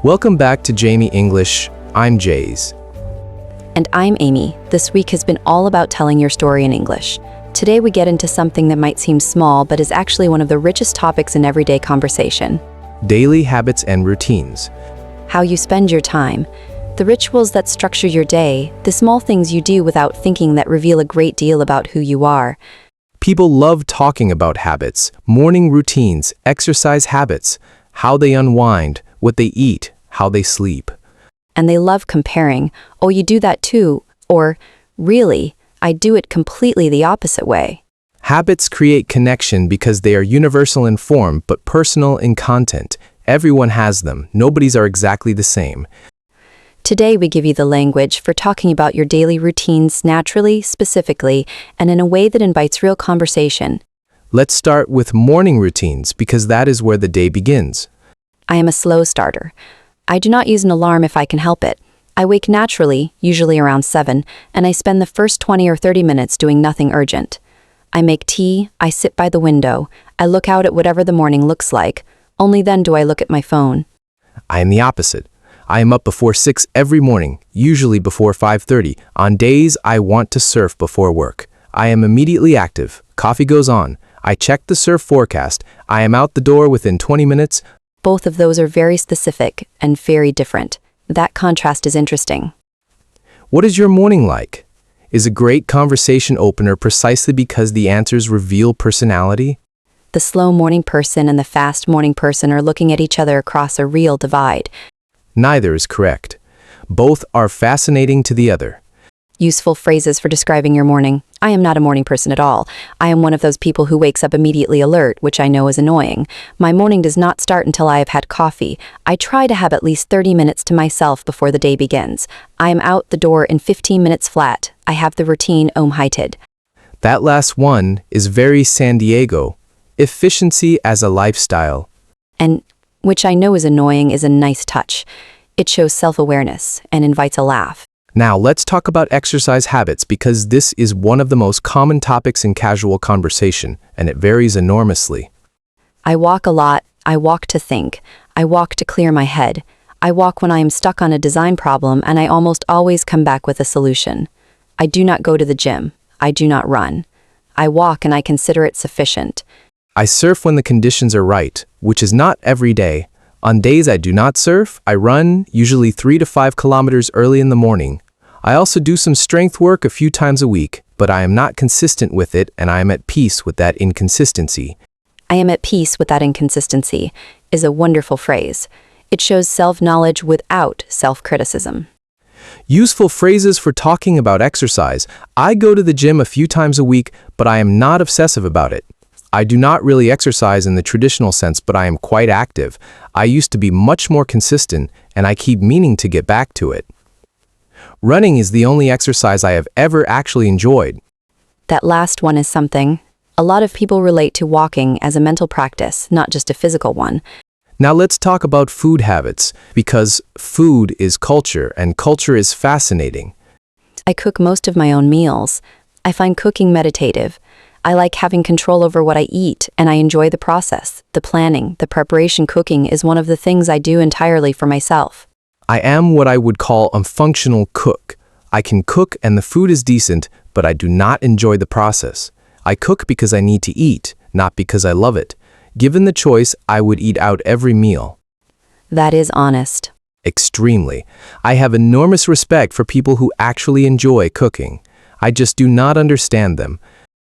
Welcome back to Jamyy English. I'm Jayz. And I'm Amy. This week has been all about telling your story in English. Today we get into something that might seem small but is actually one of the richest topics in everyday conversation. Daily habits and routines. How you spend your time. The rituals that structure your day, the small things you do without thinking that reveal a great deal about who you are. People love talking about habits, morning routines, exercise habits, how they unwind, what they eat, how they sleep. And they love comparing, oh, you do that too, or really, I do it completely the opposite way. Habits create connection because they are universal in form but personal in content. Everyone has them. Nobody's are exactly the same. Today we give you the language for talking about your daily routines naturally, specifically, and in a way that invites real conversation. Let's start with morning routines because that is where the day begins. I am a slow starter. I do not use an alarm if I can help it. I wake naturally, usually around 7, and I spend the first 20 or 30 minutes doing nothing urgent. I make tea, I sit by the window, I look out at whatever the morning looks like. Only then do I look at my phone. I am the opposite. I am up before 6 every morning, usually before 5:30. On days I want to surf before work. I am immediately active. Coffee goes on. I check the surf forecast. I am out the door within 20 minutes. Both of those are very specific and very different. That contrast is interesting. What is your morning like? Is a great conversation opener precisely because the answers reveal personality? The slow morning person and the fast morning person are looking at each other across a real divide. Neither is correct. Both are fascinating to the other. Useful phrases for describing your morning. I am not a morning person at all. I am one of those people who wakes up immediately alert, which I know is annoying. My morning does not start until I have had coffee. I try to have at least 30 minutes to myself before the day begins. I am out the door in 15 minutes flat. I have the routine heighted. That last one is very San Diego. Efficiency as a lifestyle. And which I know is annoying is a nice touch. It shows self-awareness and invites a laugh. Now let's talk about exercise habits because this is one of the most common topics in casual conversation, and it varies enormously. I walk a lot. I walk to think. I walk to clear my head. I walk when I am stuck on a design problem, and I almost always come back with a solution. I do not go to the gym. I do not run. I walk and I consider it sufficient. I surf when the conditions are right, which is not every day. On days I do not surf, I run, usually 3 to 5 kilometers early in the morning. I also do some strength work a few times a week, but I am not consistent with it and I am at peace with that inconsistency. I am at peace with that inconsistency is a wonderful phrase. It shows self-knowledge without self-criticism. Useful phrases for talking about exercise. I go to the gym a few times a week, but I am not obsessive about it. I do not really exercise in the traditional sense, but I am quite active. I used to be much more consistent, and I keep meaning to get back to it. Running is the only exercise I have ever actually enjoyed. That last one is something. A lot of people relate to walking as a mental practice, not just a physical one. Now let's talk about food habits, because food is culture, and culture is fascinating. I cook most of my own meals. I find cooking meditative. I like having control over what I eat, and I enjoy the process. The planning, the preparation. Cooking is one of the things I do entirely for myself. I am what I would call a functional cook. I can cook and the food is decent, but I do not enjoy the process. I cook because I need to eat, not because I love it. Given the choice, I would eat out every meal. That is honest. Extremely. I have enormous respect for people who actually enjoy cooking. I just do not understand them.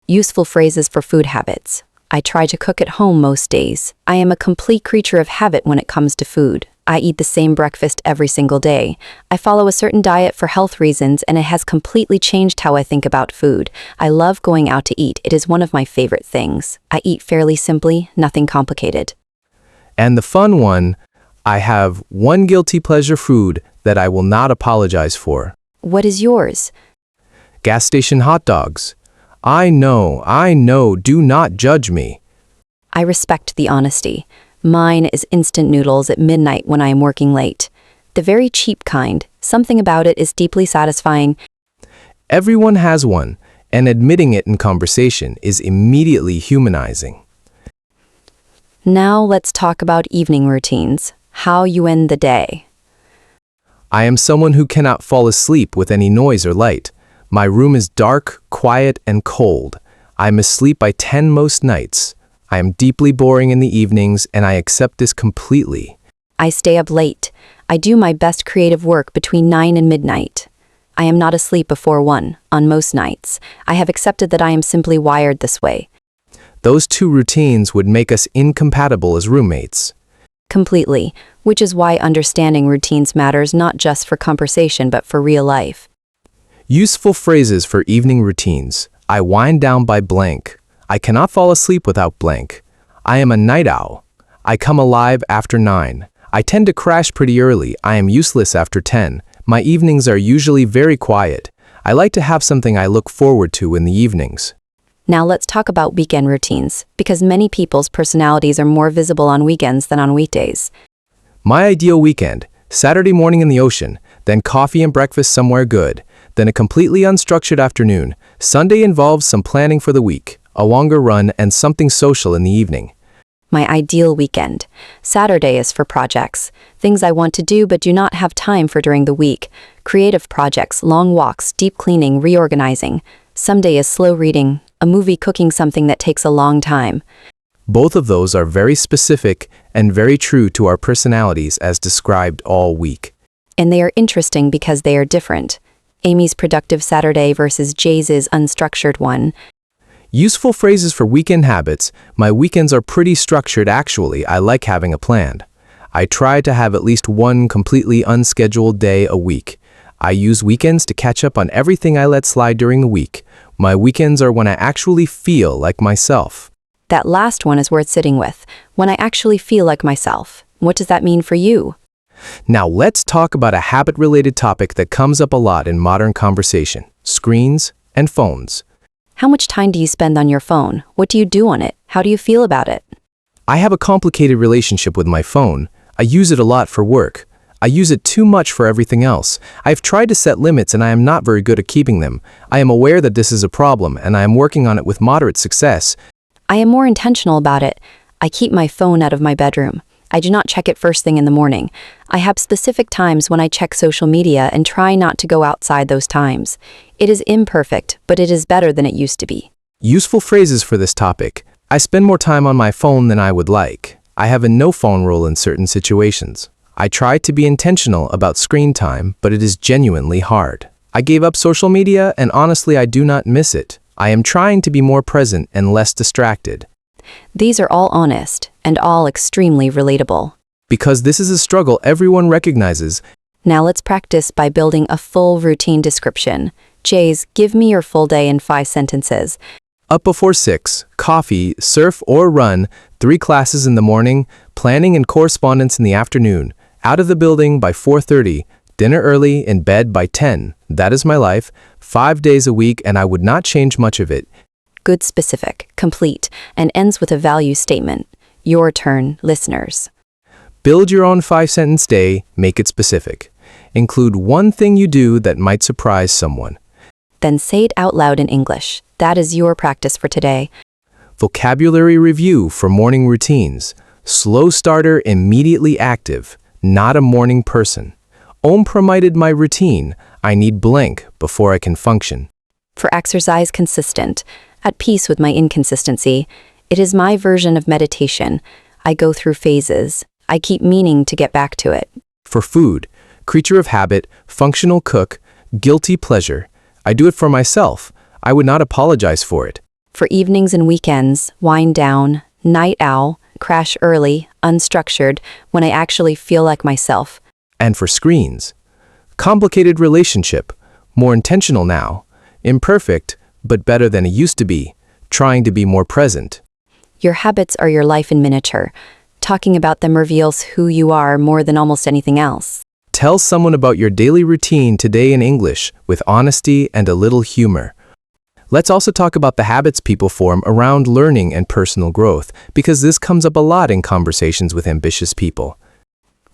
Useful phrases for food habits. I try to cook at home most days. I am a complete creature of habit when it comes to food. I eat the same breakfast every single day. I follow a certain diet for health reasons, and it has completely changed how I think about food. I love going out to eat. It is one of my favorite things. I eat fairly simply, nothing complicated. And the fun one, I have one guilty pleasure food that I will not apologize for. What is yours? Gas station hot dogs. I know, do not judge me. I respect the honesty. Mine is instant noodles at midnight when I am working late. The very cheap kind. Something about it is deeply satisfying. Everyone has one, and admitting it in conversation is immediately humanizing. Now let's talk about evening routines. How you end the day. I am someone who cannot fall asleep with any noise or light. My room is dark, quiet, and cold. I am asleep by 10 most nights. I am deeply boring in the evenings, and I accept this completely. I stay up late. I do my best creative work between 9 and midnight. I am not asleep before 1 on most nights. I have accepted that I am simply wired this way. Those two routines would make us incompatible as roommates. Completely, which is why understanding routines matters not just for conversation but for real life. Useful phrases for evening routines. I wind down by blank. I cannot fall asleep without blank. I am a night owl. I come alive after 9. I tend to crash pretty early. I am useless after 10. My evenings are usually very quiet. I like to have something I look forward to in the evenings. Now let's talk about weekend routines, because many people's personalities are more visible on weekends than on weekdays. My ideal weekend: Saturday morning in the ocean, then coffee and breakfast somewhere good, then a completely unstructured afternoon. Sunday involves some planning for the week, a longer run, and something social in the evening. My ideal weekend: Saturday is for projects, things I want to do but do not have time for during the week, creative projects, long walks, deep cleaning, reorganizing. Sunday is slow reading, a movie, cooking something that takes a long time. Both of those are very specific and very true to our personalities as described all week. And they are interesting because they are different. Amy's productive Saturday versus Jay's unstructured one. Useful phrases for weekend habits. My weekends are pretty structured actually. I like having a plan. I try to have at least one completely unscheduled day a week. I use weekends to catch up on everything I let slide during the week. My weekends are when I actually feel like myself. That last one is worth sitting with. When I actually feel like myself. What does that mean for you? Now let's talk about a habit-related topic that comes up a lot in modern conversation: screens and phones. How much time do you spend on your phone? What do you do on it? How do you feel about it? I have a complicated relationship with my phone. I use it a lot for work. I use it too much for everything else. I've tried to set limits and I am not very good at keeping them. I am aware that this is a problem and I am working on it with moderate success. I am more intentional about it. I keep my phone out of my bedroom. I do not check it first thing in the morning. I have specific times when I check social media and try not to go outside those times. It is imperfect, but it is better than it used to be. Useful phrases for this topic. I spend more time on my phone than I would like. I have a no phone rule in certain situations. I try to be intentional about screen time, but it is genuinely hard. I gave up social media and honestly I do not miss it. I am trying to be more present and less distracted. These are all honest and all extremely relatable. Because this is a struggle everyone recognizes. Now let's practice by building a full routine description. Jayz, give me your full day in 5 sentences. Up before 6, coffee, surf or run, 3 classes in the morning, planning and correspondence in the afternoon, out of the building by 4:30, dinner early, in bed by 10. That is my life, 5 days a week, and I would not change much of it. Good, specific, complete, and ends with a value statement. Your turn, listeners. Build your own 5-sentence day, make it specific. Include one thing you do that might surprise someone. Then say it out loud in English. That is your practice for today. Vocabulary review for morning routines. Slow starter, immediately active. Not a morning person. Promoted my routine. I need blank before I can function. For exercise, consistent. At peace with my inconsistency. It is my version of meditation. I go through phases. I keep meaning to get back to it. For food. Creature of habit, functional cook, guilty pleasure. I do it for myself. I would not apologize for it. For evenings and weekends, wind down, night owl, crash early, unstructured, when I actually feel like myself. And for screens. Complicated relationship, more intentional now, imperfect, but better than it used to be, trying to be more present. Your habits are your life in miniature. Talking about them reveals who you are more than almost anything else. Tell someone about your daily routine today in English with honesty and a little humor. Let's also talk about the habits people form around learning and personal growth, because this comes up a lot in conversations with ambitious people.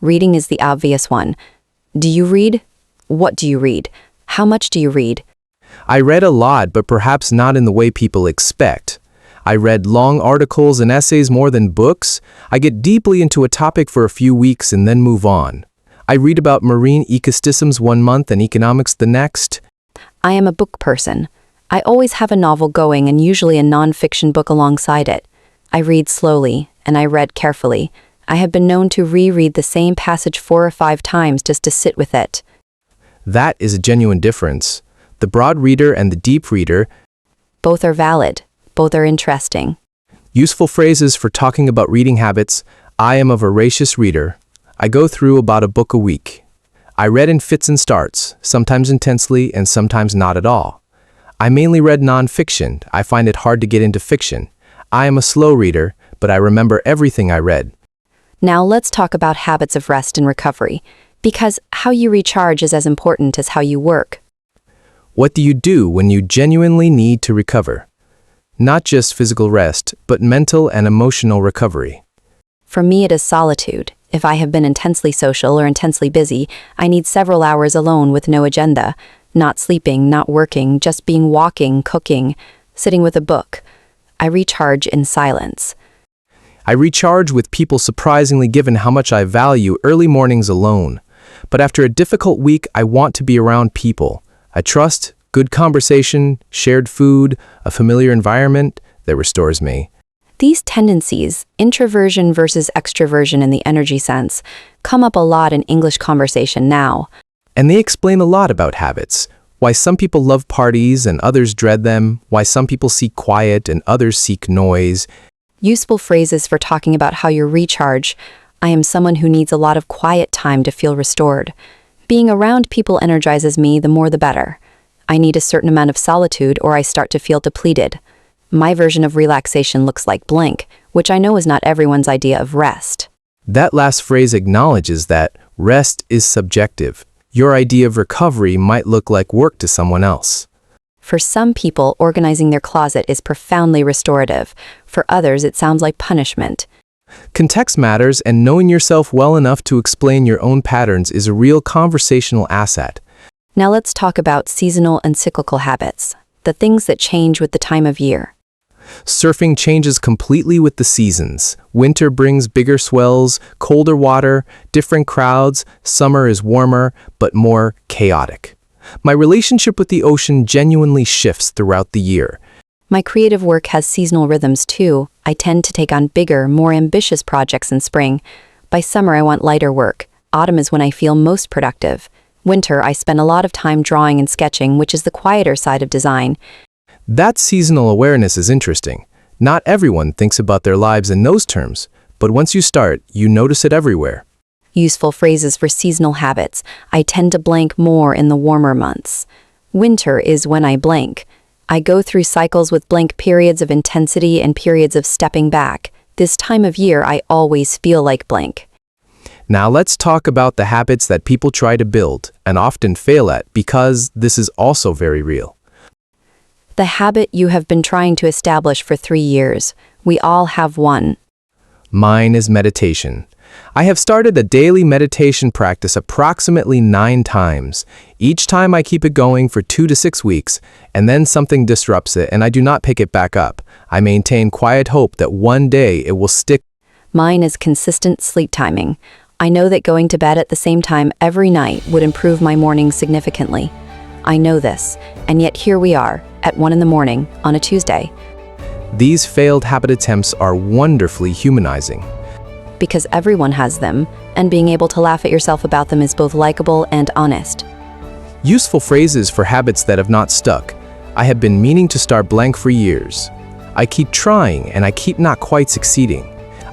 Reading is the obvious one. Do you read? What do you read? How much do you read? I read a lot, but perhaps not in the way people expect. I read long articles and essays more than books. I get deeply into a topic for a few weeks and then move on. I read about marine ecosystems one month and economics the next. I am a book person. I always have a novel going and usually a non-fiction book alongside it. I read slowly, and I read carefully. I have been known to reread the same passage 4 or 5 times just to sit with it. That is a genuine difference. The broad reader and the deep reader. Both are valid. Both are interesting. Useful phrases for talking about reading habits. I am a voracious reader. I go through about a book a week. I read in fits and starts, sometimes intensely and sometimes not at all. I mainly read non-fiction. I find it hard to get into fiction. I am a slow reader, but I remember everything I read. Now let's talk about habits of rest and recovery, because how you recharge is as important as how you work. What do you do when you genuinely need to recover? Not just physical rest, but mental and emotional recovery. For me, it is solitude. If I have been intensely social or intensely busy, I need several hours alone with no agenda. Not sleeping, not working, just being walking, cooking, sitting with a book. I recharge in silence. I recharge with people surprisingly given how much I value early mornings alone. But after a difficult week, I want to be around people. I trust, good conversation, shared food, a familiar environment that restores me. These tendencies, introversion versus extroversion in the energy sense, come up a lot in English conversation now. And they explain a lot about habits. Why some people love parties and others dread them. Why some people seek quiet and others seek noise. Useful phrases for talking about how you recharge. I am someone who needs a lot of quiet time to feel restored. Being around people energizes me, the more the better. I need a certain amount of solitude or I start to feel depleted. My version of relaxation looks like blink, which I know is not everyone's idea of rest. That last phrase acknowledges that rest is subjective. Your idea of recovery might look like work to someone else. For some people, organizing their closet is profoundly restorative. For others, it sounds like punishment. Context matters, and knowing yourself well enough to explain your own patterns is a real conversational asset. Now let's talk about seasonal and cyclical habits, the things that change with the time of year. Surfing changes completely with the seasons. Winter brings bigger swells, colder water, different crowds. Summer is warmer, but more chaotic. My relationship with the ocean genuinely shifts throughout the year. My creative work has seasonal rhythms too. I tend to take on bigger, more ambitious projects in spring. By summer, I want lighter work. Autumn is when I feel most productive. Winter, I spend a lot of time drawing and sketching, which is the quieter side of design. That seasonal awareness is interesting. Not everyone thinks about their lives in those terms, but once you start, you notice it everywhere. Useful phrases for seasonal habits. I tend to blank more in the warmer months. Winter is when I blank. I go through cycles with blank periods of intensity and periods of stepping back. This time of year, I always feel like blank. Now let's talk about the habits that people try to build and often fail at, because this is also very real. The habit you have been trying to establish for 3 years. We all have one. Mine is meditation. I have started a daily meditation practice approximately 9 times. Each time I keep it going for 2 to 6 weeks, and then something disrupts it and I do not pick it back up. I maintain quiet hope that one day it will stick. Mine is consistent sleep timing. I know that going to bed at the same time every night would improve my morning significantly. I know this, and yet here we are, at 1 a.m. on a Tuesday. These failed habit attempts are wonderfully humanizing. Because everyone has them, and being able to laugh at yourself about them is both likable and honest. Useful phrases for habits that have not stuck. I have been meaning to start blank for years. I keep trying and I keep not quite succeeding.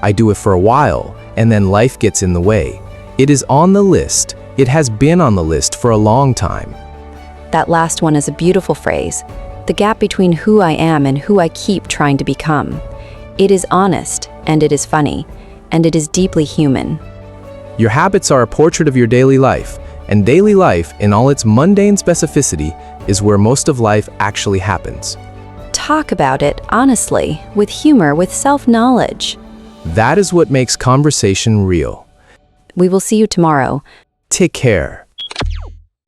I do it for a while, and then life gets in the way. It is on the list. It has been on the list for a long time. That last one is a beautiful phrase. The gap between who I am and who I keep trying to become. It is honest, and it is funny, and it is deeply human. Your habits are a portrait of your daily life, and daily life, in all its mundane specificity, is where most of life actually happens. Talk about it honestly, with humor, with self-knowledge. That is what makes conversation real. We will see you tomorrow. Take care.